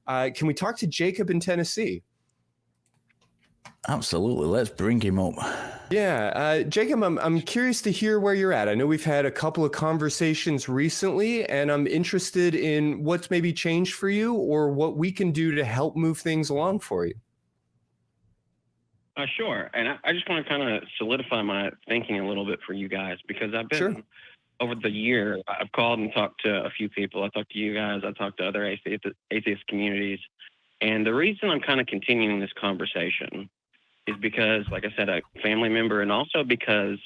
Can we talk to Jacob in Tennessee? Absolutely. Let's bring him up. Yeah, Jacob, I'm curious to hear where you're at. I know we've had a couple of conversations recently, and I'm interested in what's maybe changed for you or what we can do to help move things along for you. Sure. And I just want to kind of solidify my thinking a little bit for you guys, because I've been, over the year, I've called and talked to a few people. I talked to you guys. I talked to other atheist communities. And the reason I'm kind of continuing this conversation is because, like I said, a family member, and also because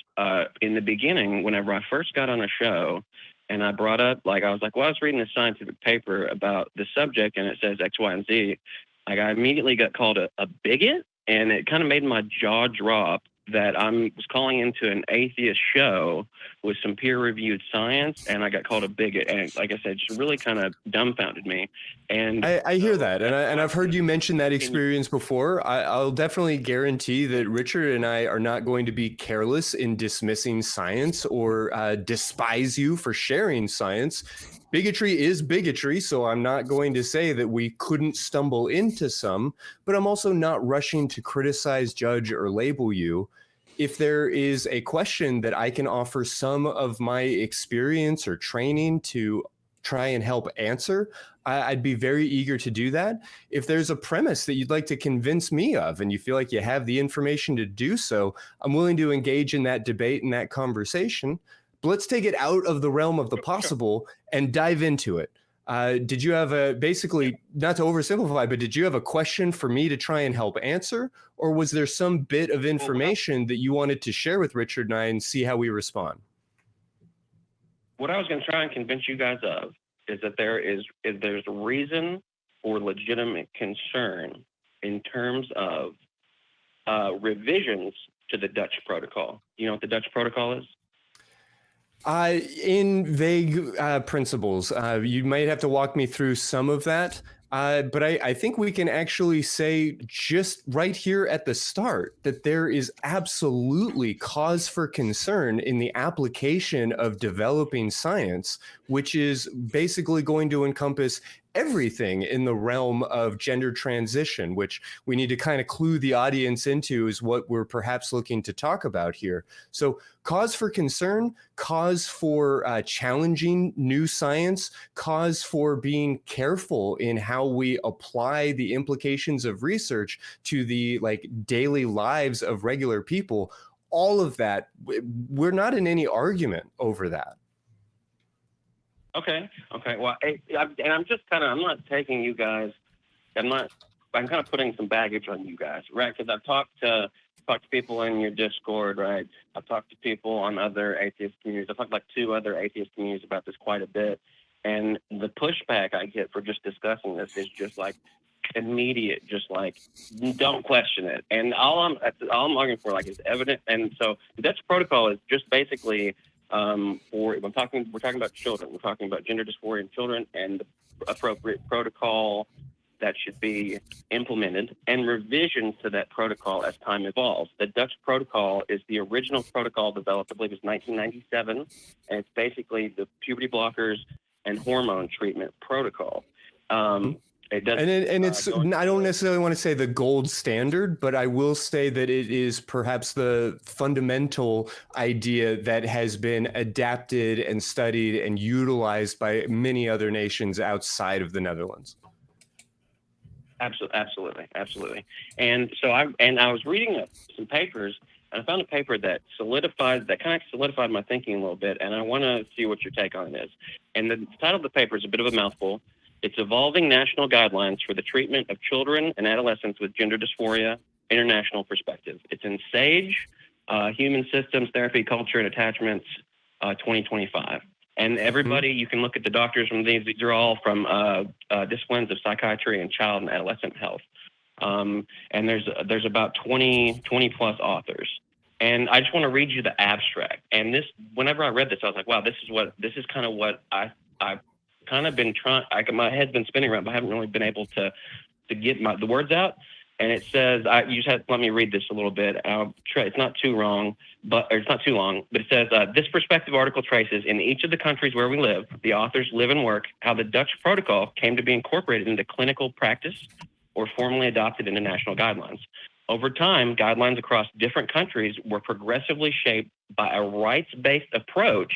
in the beginning, whenever I first got on a show and I brought up, I was like, well, I was reading a scientific paper about the subject and it says X, Y, and Z. I immediately got called a bigot. And it kind of made my jaw drop that I was calling into an atheist show with some peer-reviewed science, and I got called a bigot. And like I said, just really kind of dumbfounded me. And I hear that, and I've heard you mention that experience before. I'll definitely guarantee that Richard and I are not going to be careless in dismissing science or despise you for sharing science. Bigotry is bigotry, so I'm not going to say that we couldn't stumble into some, but I'm also not rushing to criticize, judge, or label you. If there is a question that I can offer some of my experience or training to try and help answer, I'd be very eager to do that. If there's a premise that you'd like to convince me of and you feel like you have the information to do so, I'm willing to engage in that debate and that conversation. But let's take it out of the realm of the possible and dive into it. Did you have basically, not to oversimplify, but did you have a question for me to try and help answer? Or was there some bit of information that you wanted to share with Richard and I and see how we respond? What I was going to try and convince you guys of is that there's a reason for legitimate concern in terms of revisions to the Dutch Protocol. You know what the Dutch Protocol is? In vague principles, you might have to walk me through some of that. But I think we can actually say just right here at the start that there is absolutely cause for concern in the application of developing science, which is basically going to encompass everything in the realm of gender transition, which we need to kind of clue the audience into is what we're perhaps looking to talk about here. So cause for concern, cause for challenging new science, cause for being careful in how we apply the implications of research to the daily lives of regular people. All of that, we're not in any argument over that. Okay. Well, I'm not taking you guys. I'm kind of putting some baggage on you guys, right? Because I've talked to people in your Discord, right? I've talked to people on other atheist communities. I've talked to 2 other atheist communities about this quite a bit. And the pushback I get for just discussing this is just immediate, just don't question it. And all I'm arguing for is evident. And so the Dutch Protocol is just basically we're talking about children. We're talking about gender dysphoria in children and the appropriate protocol that should be implemented and revisions to that protocol as time evolves. The Dutch Protocol is the original protocol developed, I believe it was 1997, and it's basically the puberty blockers and hormone treatment protocol. It does, and it's I don't necessarily want to say the gold standard, but I will say that it is perhaps the fundamental idea that has been adapted and studied and utilized by many other nations outside of the Netherlands. Absolutely. And so I was reading some papers, and I found a paper that kind of solidified my thinking a little bit, and I want to see what your take on it is. And the title of the paper is a bit of a mouthful. It's Evolving National Guidelines for the Treatment of Children and Adolescents with Gender Dysphoria, International Perspective. It's in SAGE, Human Systems, Therapy, Culture, and Attachments, 2025. And everybody, you can look at the doctors from these. These are all from disciplines of psychiatry and child and adolescent health. And there's about 20 plus authors. And I just want to read you the abstract. And whenever I read this, I was like, wow, this is kind of what I've kind of been trying. My head's been spinning around, but I haven't really been able to get the words out. And it says, you just have to let me read this a little bit. It's not too long, but it says, this perspective article traces in each of the countries where we live, the authors live and work, how the Dutch protocol came to be incorporated into clinical practice or formally adopted into national guidelines. Over time, guidelines across different countries were progressively shaped by a rights-based approach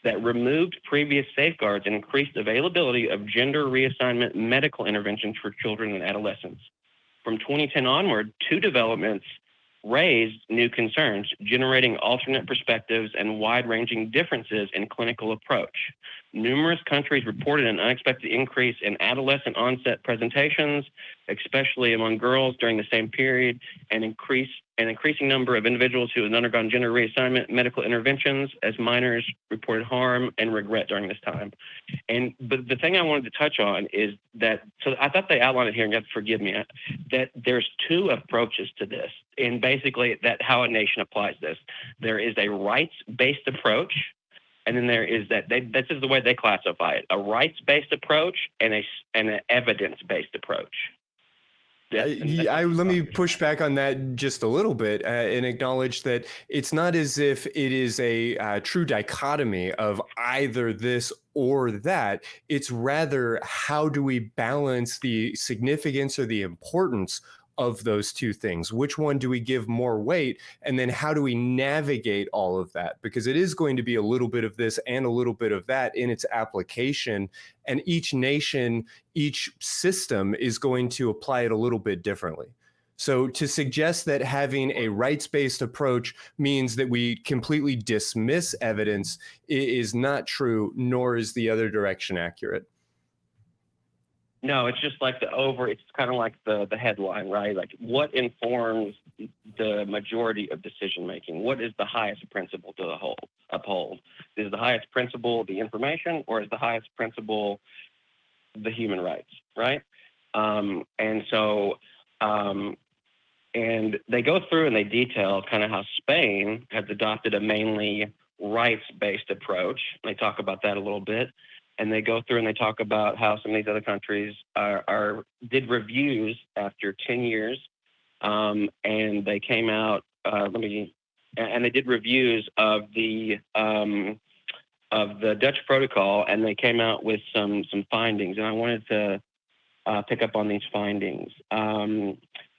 that removed previous safeguards and increased availability of gender reassignment medical interventions for children and adolescents. From 2010 onward, two developments raised new concerns, generating alternate perspectives and wide-ranging differences in clinical approach. Numerous countries reported an unexpected increase in adolescent onset presentations, especially among girls during the same period, and an increasing number of individuals who had undergone gender reassignment medical interventions as minors reported harm and regret during this time. But the thing I wanted to touch on is that, so I thought they outlined it here, and you have to forgive me, that there's two approaches to this, and basically that how a nation applies this. There is a rights-based approach, and then there is this is the way they classify it, a rights-based approach and an evidence-based approach. Let me push back on that just a little bit and acknowledge that it's not as if it is a true dichotomy of either this or that. It's rather, how do we balance the significance or the importance of those two things? Which one do we give more weight? And then how do we navigate all of that? Because it is going to be a little bit of this and a little bit of that in its application. And each nation, each system is going to apply it a little bit differently. So to suggest that having a rights-based approach means that we completely dismiss evidence is not true, nor is the other direction accurate. No, it's just like it's kind of like the headline, right? Like, what informs the majority of decision making? What is the highest principle to uphold? Is the highest principle the information, or is the highest principle the human rights, right? And they go through and they detail kind of how Spain has adopted a mainly rights-based approach. They talk about that a little bit. And they go through and they talk about how some of these other countries did reviews after 10 years, and they came out. And they did reviews of the Dutch protocol, and they came out with some findings. And I wanted to pick up on these findings. And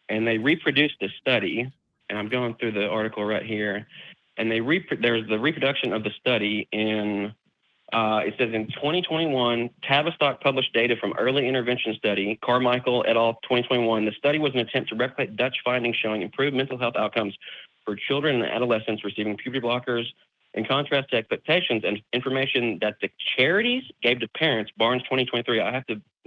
they reproduced a study, and I'm going through the article right here. And there's the reproduction of the study in. It says in 2021, Tavistock published data from early intervention study, Carmichael et al. 2021. The study was an attempt to replicate Dutch findings showing improved mental health outcomes for children and adolescents receiving puberty blockers. In contrast to expectations and information that the charities gave to parents, Barnes 2023,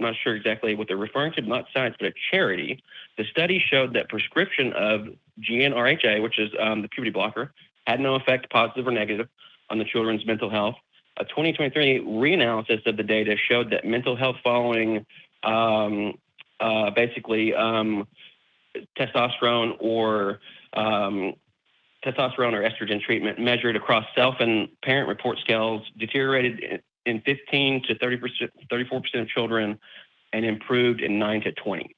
not sure exactly what they're referring to, not science, but a charity. The study showed that prescription of GnRHa, which is the puberty blocker, had no effect, positive or negative, on the children's mental health. A 2023 reanalysis of the data showed that mental health following testosterone or estrogen treatment measured across self and parent report scales deteriorated in 15 to 34% of children and improved in 9 to 20.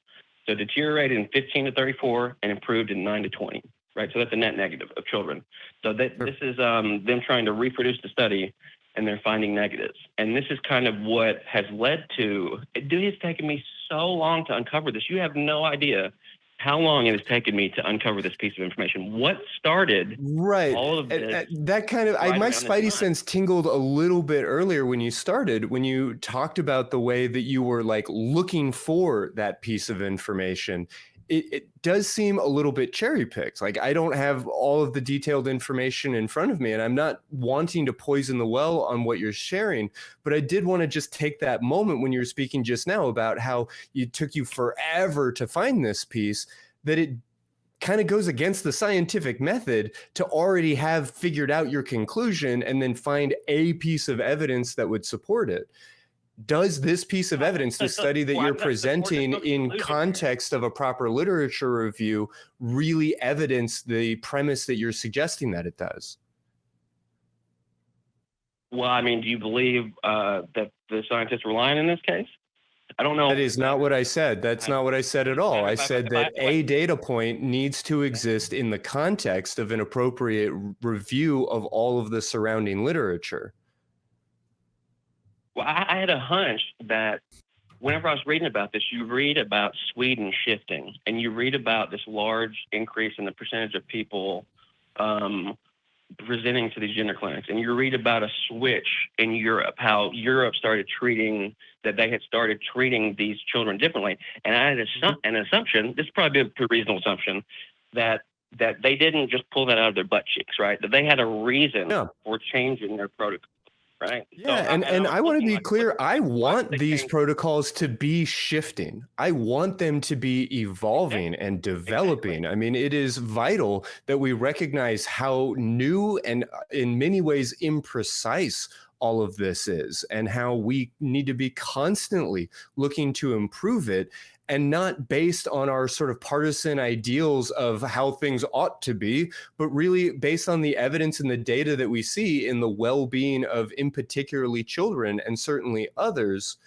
So deteriorated in 15 to 34 and improved in 9 to 20. Right, so that's a net negative of children. So this is them trying to reproduce the study, and they're finding negatives. And this is kind of what has led to, it has taken me so long to uncover this. You have no idea how long it has taken me to uncover this piece of information. What started all of this? That kind of, my spidey sense tingled a little bit earlier when you started, when you talked about the way that you were like looking for that piece of information. It does seem a little bit cherry picked. Like, I don't have all of the detailed information in front of me, and I'm not wanting to poison the well on what you're sharing, but I did want to just take that moment when you were speaking just now about how it took you forever to find this piece, that it kind of goes against the scientific method to already have figured out your conclusion and then find a piece of evidence that would support it. Does this piece of evidence, the study that you're presenting in context of a proper literature review, really evidence the premise that you're suggesting that it does? Well, I mean, do you believe that the scientists were lying in this case? I don't know. That is not what I said. That's not what I said at all. I said that a data point needs to exist in the context of an appropriate review of all of the surrounding literature. Well, I had a hunch that whenever I was reading about this, you read about Sweden shifting, and you read about this large increase in the percentage of people presenting to these gender clinics, and you read about a switch in Europe, how Europe they had started treating these children differently. And I had an assumption, this is probably a pretty reasonable assumption, that they didn't just pull that out of their butt cheeks, right? That they had a reason for changing their protocol. Right. Yeah, so, and I want to be clear. I want these change? protocols to be shifting. I want them to be evolving and developing. Exactly. I mean, it is vital that we recognize how new and in many ways imprecise all of this is, and how we need to be constantly looking to improve it, and not based on our sort of partisan ideals of how things ought to be, but really based on the evidence and the data that we see in the well-being of, in particularly, children and certainly others.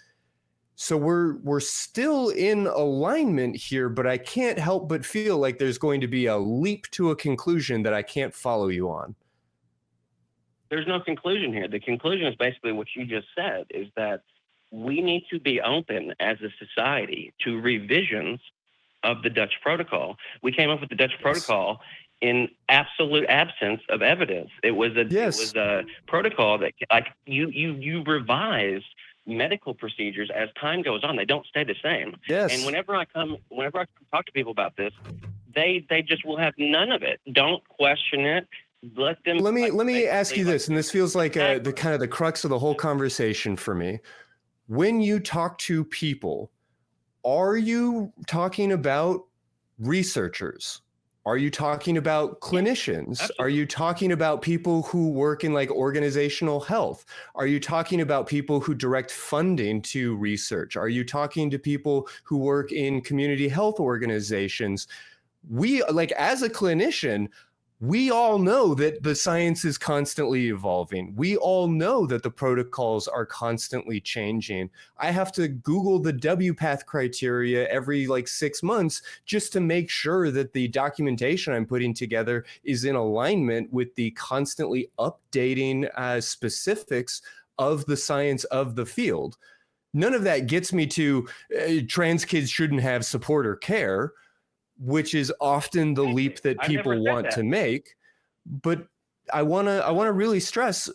So we're still in alignment here, but I can't help but feel like there's going to be a leap to a conclusion that I can't follow you on. There's no conclusion here. The conclusion is basically what you just said, is that we need to be open as a society to revisions of the Dutch Protocol. We came up with the Dutch Protocol in absolute absence of evidence. It was a protocol that, like, you revise medical procedures as time goes on. They don't stay the same. Yes. And whenever I talk to people about this, they just will have none of it. Don't question it. Let me ask you this, and this feels like the kind of the crux of the whole conversation for me. When you talk to people, are you talking about researchers? Are you talking about clinicians? Absolutely. Are you talking about people who work in like organizational health? Are you talking about people who direct funding to research? Are you talking to people who work in community health organizations? We, like, as a clinician, we all know that the science is constantly evolving. We all know that the protocols are constantly changing. I have to Google the WPATH criteria every 6 months just to make sure that the documentation I'm putting together is in alignment with the constantly updating specifics of the science of the field. None of that gets me to trans kids shouldn't have support or care, which is often the leap that people want to make. But I want to really stress,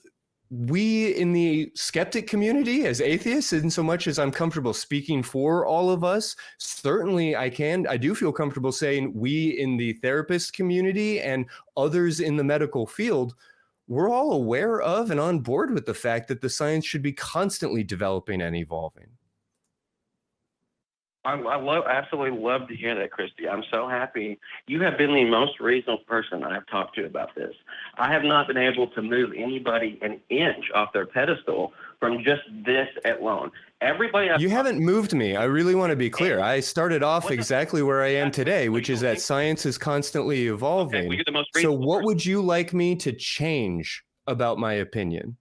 we in the skeptic community as atheists, in so much as I'm comfortable speaking for all of us, certainly I do feel comfortable saying we in the therapist community and others in the medical field, we're all aware of and on board with the fact that the science should be constantly developing and evolving. I absolutely love to hear that, Christy. I'm so happy. You have been the most reasonable person I've talked to about this. I have not been able to move anybody an inch off their pedestal from just this alone. Everybody You haven't moved me. I really want to be clear. I started off exactly where I am today, which is that science is constantly evolving. Okay, well, so what would you like me to change about my opinion?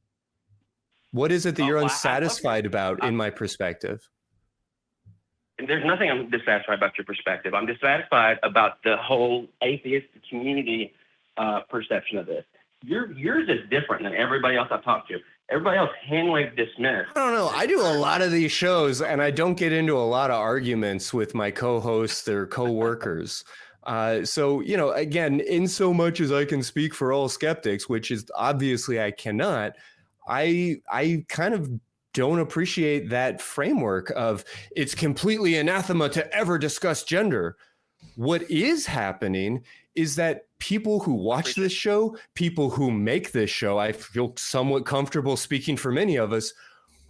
What is it that you're unsatisfied about in my perspective? There's nothing I'm dissatisfied about your perspective. I'm dissatisfied about the whole atheist community perception of this. Yours is different than everybody else I've talked to. Everybody else hand-wave dismissed. I don't know. I do a lot of these shows, and I don't get into a lot of arguments with my co-hosts or co-workers. So, again, in so much as I can speak for all skeptics, which is obviously I cannot, I kind of don't appreciate that framework of it's completely anathema to ever discuss gender. What is happening is that people who watch this show, people who make this show, I feel somewhat comfortable speaking for many of us,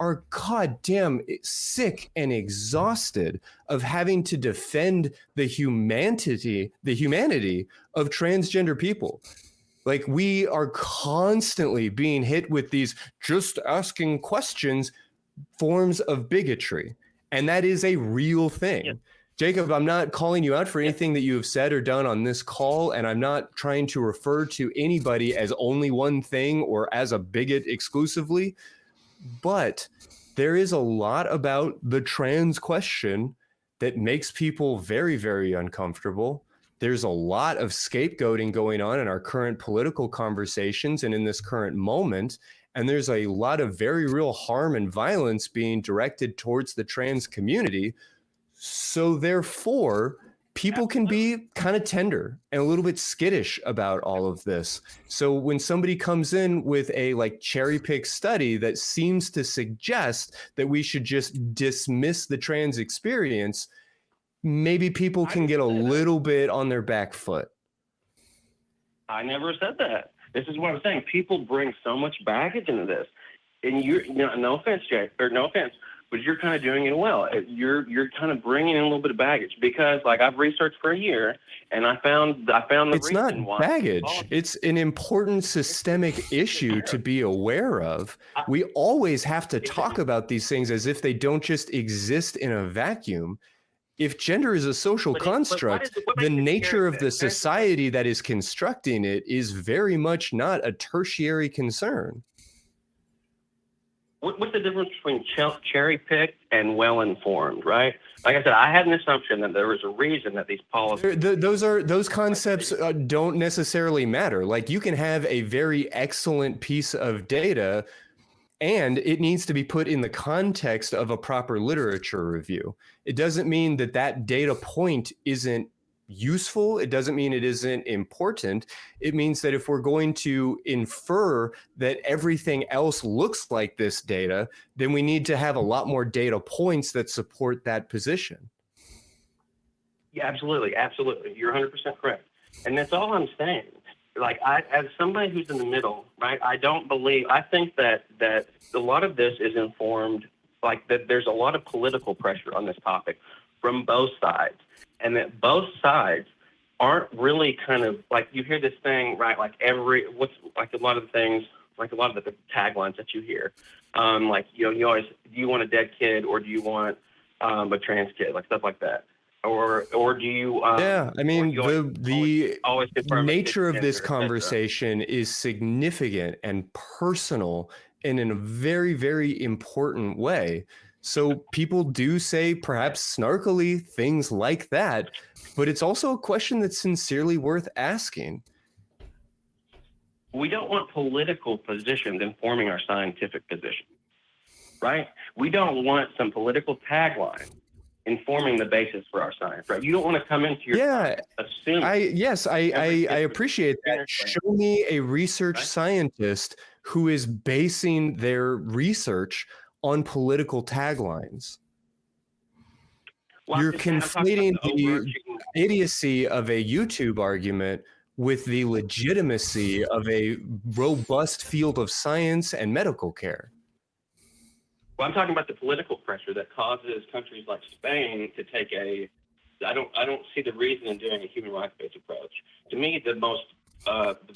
are goddamn sick and exhausted of having to defend the humanity of transgender people. Like, we are constantly being hit with these just asking questions forms of bigotry. And that is a real thing. Yeah. Jacob, I'm not calling you out for anything that you have said or done on this call, and I'm not trying to refer to anybody as only one thing or as a bigot exclusively. But there is a lot about the trans question that makes people very, very uncomfortable. There's a lot of scapegoating going on in our current political conversations and in this current moment. And there's a lot of very real harm and violence being directed towards the trans community. So therefore, people can be kind of tender and a little bit skittish about all of this. So when somebody comes in with a like cherry pick study that seems to suggest that we should just dismiss the trans experience, maybe people can get a little bit on their back foot. I never said that. This is what I'm saying. People bring so much baggage into this, and no offense, Jay, or no offense, but you're kind of doing it well. You're kind of bringing in a little bit of baggage because, like, I've researched for a year, and I found the it's not baggage. It's an important systemic issue to be aware of. We always have to talk about these things as if they don't just exist in a vacuum. If gender is a social construct, the nature of the society that is constructing it is very much not a tertiary concern. What's the difference between cherry-picked and well-informed, right? Like I said, I had an assumption that there was a reason that these policies... Those concepts don't necessarily matter. Like, you can have a very excellent piece of data, and it needs to be put in the context of a proper literature review. It doesn't mean that that data point isn't useful. It doesn't mean it isn't important. It means that if we're going to infer that everything else looks like this data, then we need to have a lot more data points that support that position. Yeah, absolutely. Absolutely. You're 100% correct. And that's all I'm saying. Like, as somebody who's in the middle, right, I think that a lot of this is informed, like, that there's a lot of political pressure on this topic from both sides, and that both sides aren't really kind of, like, you hear this thing, right, like a lot of the things, like a lot of the taglines that you hear, like, you always, do you want a dead kid or do you want a trans kid, like stuff like that. Or do you? Yeah, I mean, the nature of this conversation is significant and personal and in a very, very important way. So people do say, perhaps snarkily, things like that, but it's also a question that's sincerely worth asking. We don't want political positions informing our scientific position, right? We don't want some political tagline informing the basis for our science, right? You don't want to come into your science assuming. I appreciate that. Show me a research scientist who is basing their research on political taglines. Well, you're conflating the idiocy of a YouTube argument with the legitimacy of a robust field of science and medical care. Well, I'm talking about the political pressure that causes countries like Spain to take I don't see the reason in doing a human rights-based approach. To me, the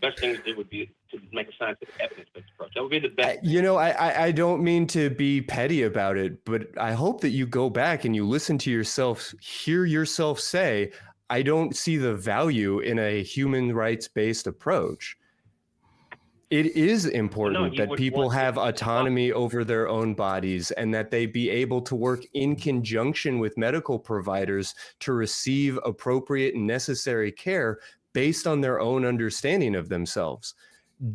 best thing to do would be to make a scientific evidence-based approach. That would be the best. I don't mean to be petty about it, but I hope that you go back and you listen to yourself, hear yourself say, I don't see the value in a human rights-based approach. It is important that people have autonomy over their own bodies and that they be able to work in conjunction with medical providers to receive appropriate and necessary care based on their own understanding of themselves.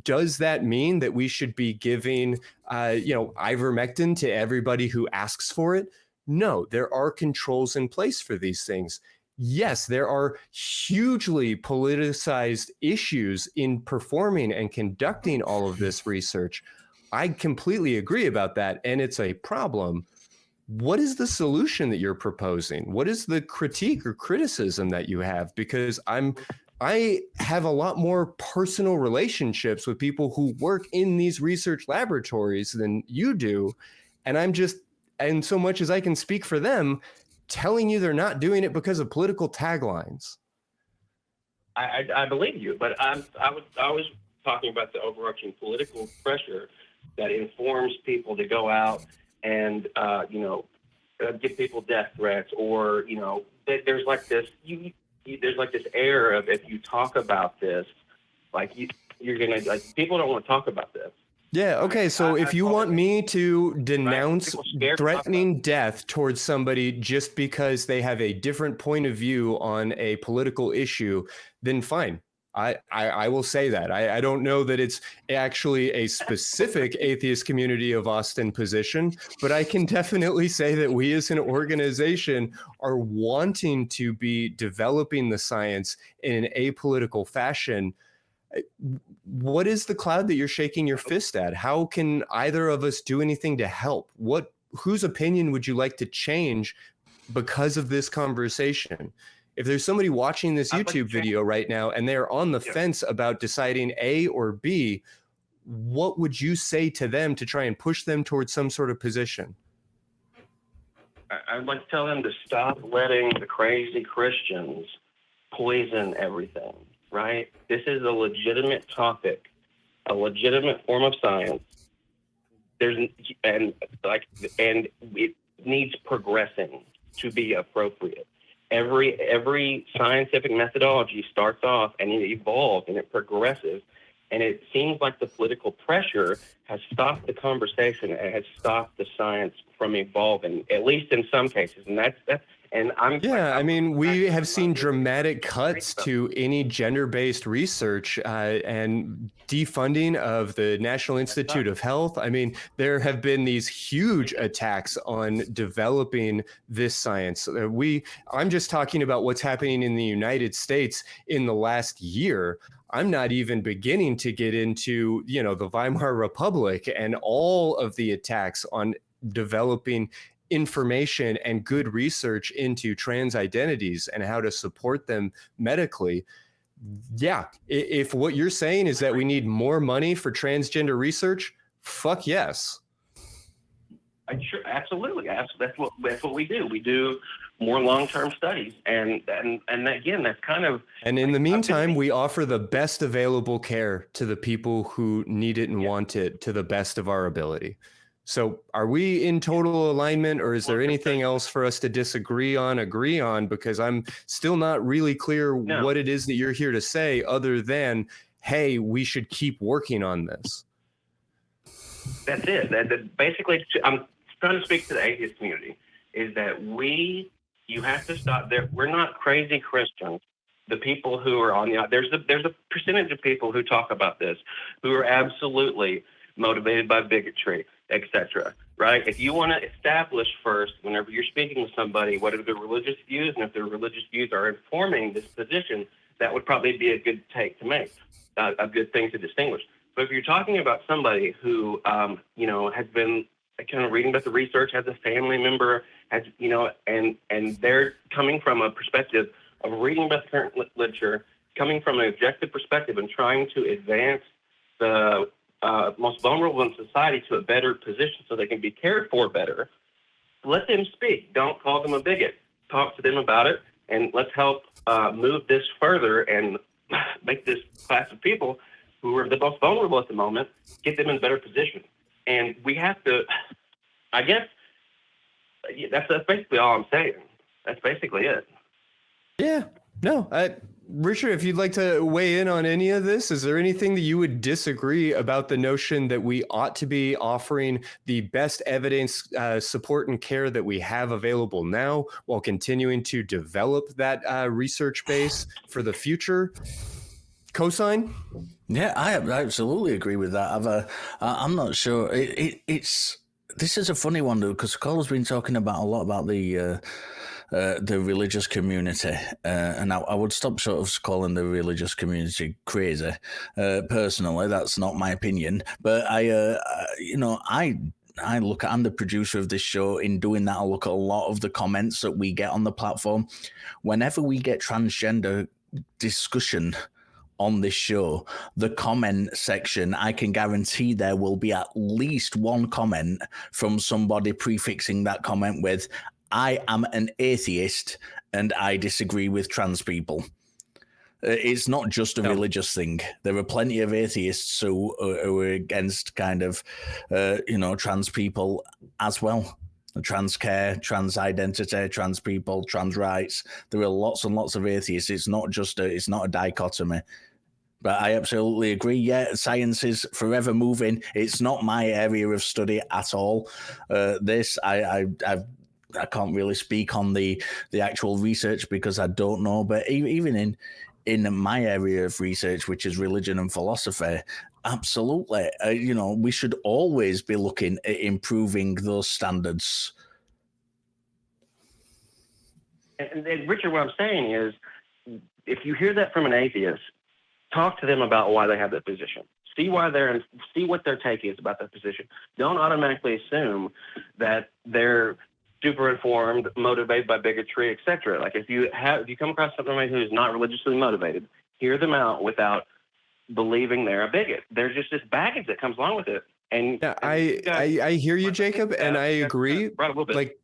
Does that mean that we should be giving, ivermectin to everybody who asks for it? No, there are controls in place for these things. Yes, there are hugely politicized issues in performing and conducting all of this research. I completely agree about that, and it's a problem. What is the solution that you're proposing? What is the critique or criticism that you have? Because I have a lot more personal relationships with people who work in these research laboratories than you do, and so much as I can speak for them, telling you they're not doing it because of political taglines. I believe you, but I was talking about the overarching political pressure that informs people to go out and give people death threats, or there's like this air of, if you talk about this, like you're gonna, like, people don't want to talk about this. Yeah. Okay. So if you want me to denounce People scared to talk about threatening death towards somebody just because they have a different point of view on a political issue, then fine. I will say that. I don't know that it's actually a specific Atheist Community of Austin position, but I can definitely say that we as an organization are wanting to be developing the science in an apolitical fashion. What is the cloud that you're shaking your fist at? How can either of us do anything to help? Whose opinion would you like to change because of this conversation? If there's somebody watching this YouTube video right now and they're on the fence about deciding A or B, what would you say to them to try and push them towards some sort of position? I'd like to tell them to stop letting the crazy Christians poison everything, right? This is a legitimate topic, a legitimate form of science. And it needs progressing to be appropriate. Every scientific methodology starts off and it evolves and it progresses. And it seems like the political pressure has stopped the conversation and has stopped the science from evolving, at least in some cases. And we have seen dramatic cuts to any gender-based research and defunding of the National Institute of Health. I mean, there have been these huge attacks on developing this science. I'm just talking about what's happening in the United States in the last year. I'm not even beginning to get into, the Weimar Republic and all of the attacks on developing information and good research into trans identities and how to support them medically. Yeah, if what you're saying is that we need more money for transgender research, fuck yes. Sure, absolutely. That's what we do. We do more long-term studies, and again, that's kind of. And in the meantime, we offer the best available care to the people who need it and want it to the best of our ability. So are we in total alignment, or is there anything else for us to agree on? Because I'm still not really clear what it is that you're here to say other than, hey, we should keep working on this. That's it. Basically, I'm trying to speak to the atheist community, is that you have to stop there. We're not crazy Christians. The people who are on there's a percentage of people who talk about this who are absolutely motivated by bigotry, etc. Right? If you want to establish first, whenever you're speaking with somebody, what are their religious views, and if their religious views are informing this position, that would probably be a good take to make, a good thing to distinguish. But if you're talking about somebody who, has been kind of reading about the research, has a family member, and they're coming from a perspective of reading about the current literature, coming from an objective perspective and trying to advance the most vulnerable in society to a better position so they can be cared for better, let them speak. Don't call them a bigot. Talk to them about it, and let's help move this further and make this class of people who are the most vulnerable at the moment, get them in a better position. And we have to, I guess, that's basically all I'm saying. That's basically it. Yeah. No, Richard, if you'd like to weigh in on any of this, is there anything that you would disagree about the notion that we ought to be offering the best evidence, support, and care that we have available now while continuing to develop that research base for the future? Cosign? Yeah, I absolutely agree with that. I'm not sure. This is a funny one though, because Cole's been talking about a lot about the religious community, and I would stop sort of calling the religious community crazy. Personally, that's not my opinion, but I'm the producer of this show. In doing that, I look at a lot of the comments that we get on the platform. Whenever we get transgender discussion on this show, the comment section, I can guarantee there will be at least one comment from somebody prefixing that comment with, I am an atheist and I disagree with trans people. It's not just a religious thing. There are plenty of atheists who are against kind of, trans people as well. Trans care, trans identity, trans people, trans rights. There are lots and lots of atheists. It's not a dichotomy. But I absolutely agree. Yeah, science is forever moving. It's not my area of study at all. I can't really speak on the actual research because I don't know. But even in my area of research, which is religion and philosophy, absolutely, we should always be looking at improving those standards. And Richard, what I'm saying is, if you hear that from an atheist, talk to them about why they have that position. See what their take is about that position. Don't automatically assume that they're super informed, motivated by bigotry, etc. Like if you come across somebody who's not religiously motivated, hear them out without believing they're a bigot. There's just this baggage that comes along with it. And yeah, I hear you, Jacob, and I agree. Like,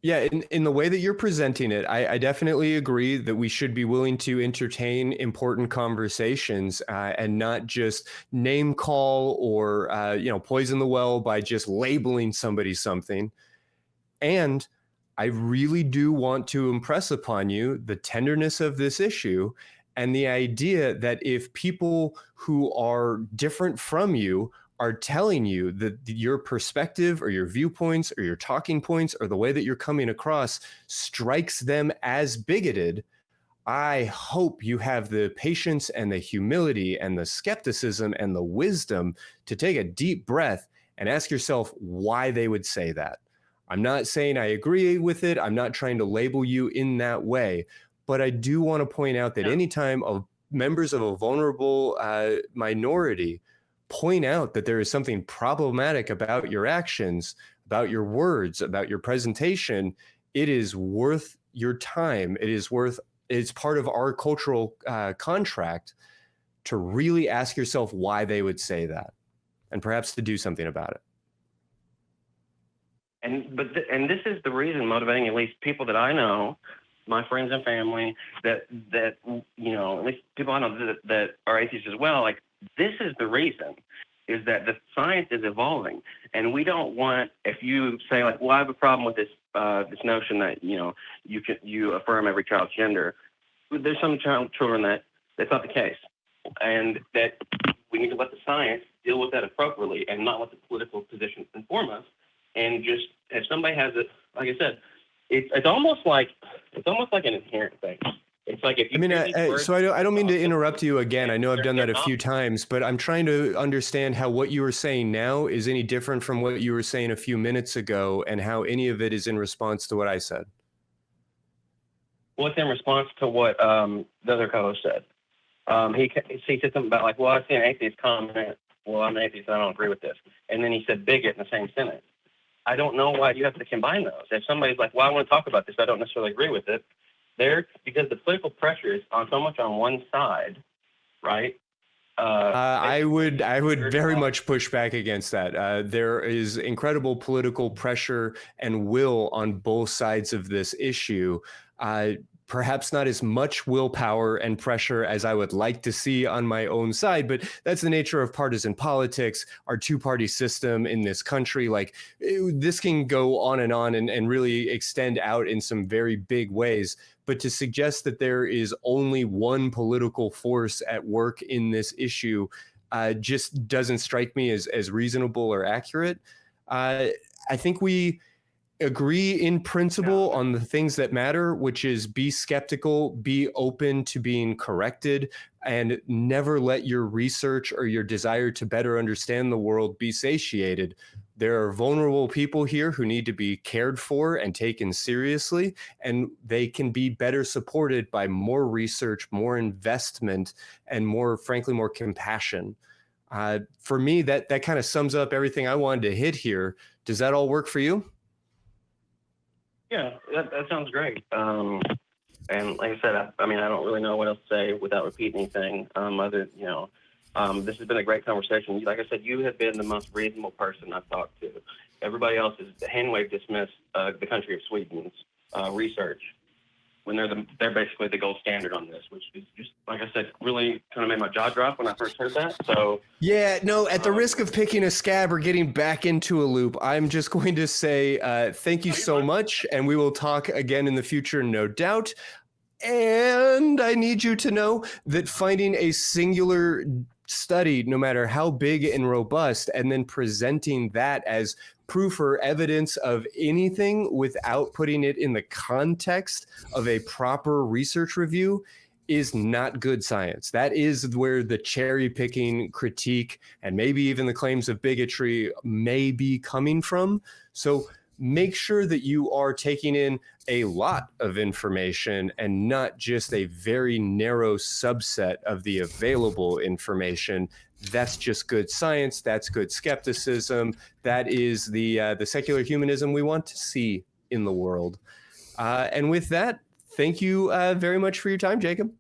yeah, in the way that you're presenting it, I definitely agree that we should be willing to entertain important conversations and not just name call or poison the well by just labeling somebody something. And I really do want to impress upon you the tenderness of this issue and the idea that if people who are different from you are telling you that your perspective or your viewpoints or your talking points or the way that you're coming across strikes them as bigoted, I hope you have the patience and the humility and the skepticism and the wisdom to take a deep breath and ask yourself why they would say that. I'm not saying I agree with it. I'm not trying to label you in that way, but I do want to point out that anytime members of a vulnerable minority point out that there is something problematic about your actions, about your words, about your presentation, it is worth your time. It's part of our cultural contract to really ask yourself why they would say that and perhaps to do something about it. And this is the reason motivating at least people that I know, my friends and family, that at least people I know that are atheists as well, like, this is the reason, is that the science is evolving, and we don't want, if you say like, well, I have a problem with this this notion that you affirm every child's gender. There's some children that's not the case, and that we need to let the science deal with that appropriately, and not let the political positions inform us. And just if somebody has it, like I said, it's almost like an inherent thing. It's like if you so I don't mean to interrupt you again. I know I've done that a few times, but I'm trying to understand how what you were saying now is any different from what you were saying a few minutes ago, and how any of it is in response to what I said. Well, it's in response to what the other co-host said. He said something about like, well, I see an atheist comment. Well, I'm an atheist and I don't agree with this. And then he said bigot in the same sentence. I don't know why you have to combine those. If somebody's like, well, I want to talk about this, I don't necessarily agree with it. Because the political pressure is on so much on one side, right? I would very much push back against that. There is incredible political pressure and will on both sides of this issue. Perhaps not as much willpower and pressure as I would like to see on my own side, but that's the nature of partisan politics, our two-party system in this country. Like, this can go on and really extend out in some very big ways. But to suggest that there is only one political force at work in this issue just doesn't strike me as reasonable or accurate. I think we agree in principle on the things that matter, which is be skeptical, be open to being corrected, and never let your research or your desire to better understand the world be satiated. There are vulnerable people here who need to be cared for and taken seriously, and they can be better supported by more research, more investment, and more compassion. For me, that kind of sums up everything I wanted to hit here. Does that all work for you? Yeah, that sounds great. And like I said, I don't really know what else to say without repeating anything. This has been a great conversation. Like I said, you have been the most reasonable person I've talked to. Everybody else is hand-wave dismissed the country of Sweden's research when they're basically the gold standard on this, which is just, like I said, really kind of made my jaw drop when I first heard that. So yeah, no, at the risk of picking a scab or getting back into a loop, I'm just going to say thank you so much, and we will talk again in the future, no doubt. And I need you to know that finding a singular study, no matter how big and robust, and then presenting that as proof or evidence of anything without putting it in the context of a proper research review is not good science. That is where the cherry picking critique and maybe even the claims of bigotry may be coming from. So make sure that you are taking in a lot of information and not just a very narrow subset of the available information. That's just good science. That's good skepticism. That is the secular humanism we want to see in the world. And with that, thank you very much for your time, Jacob.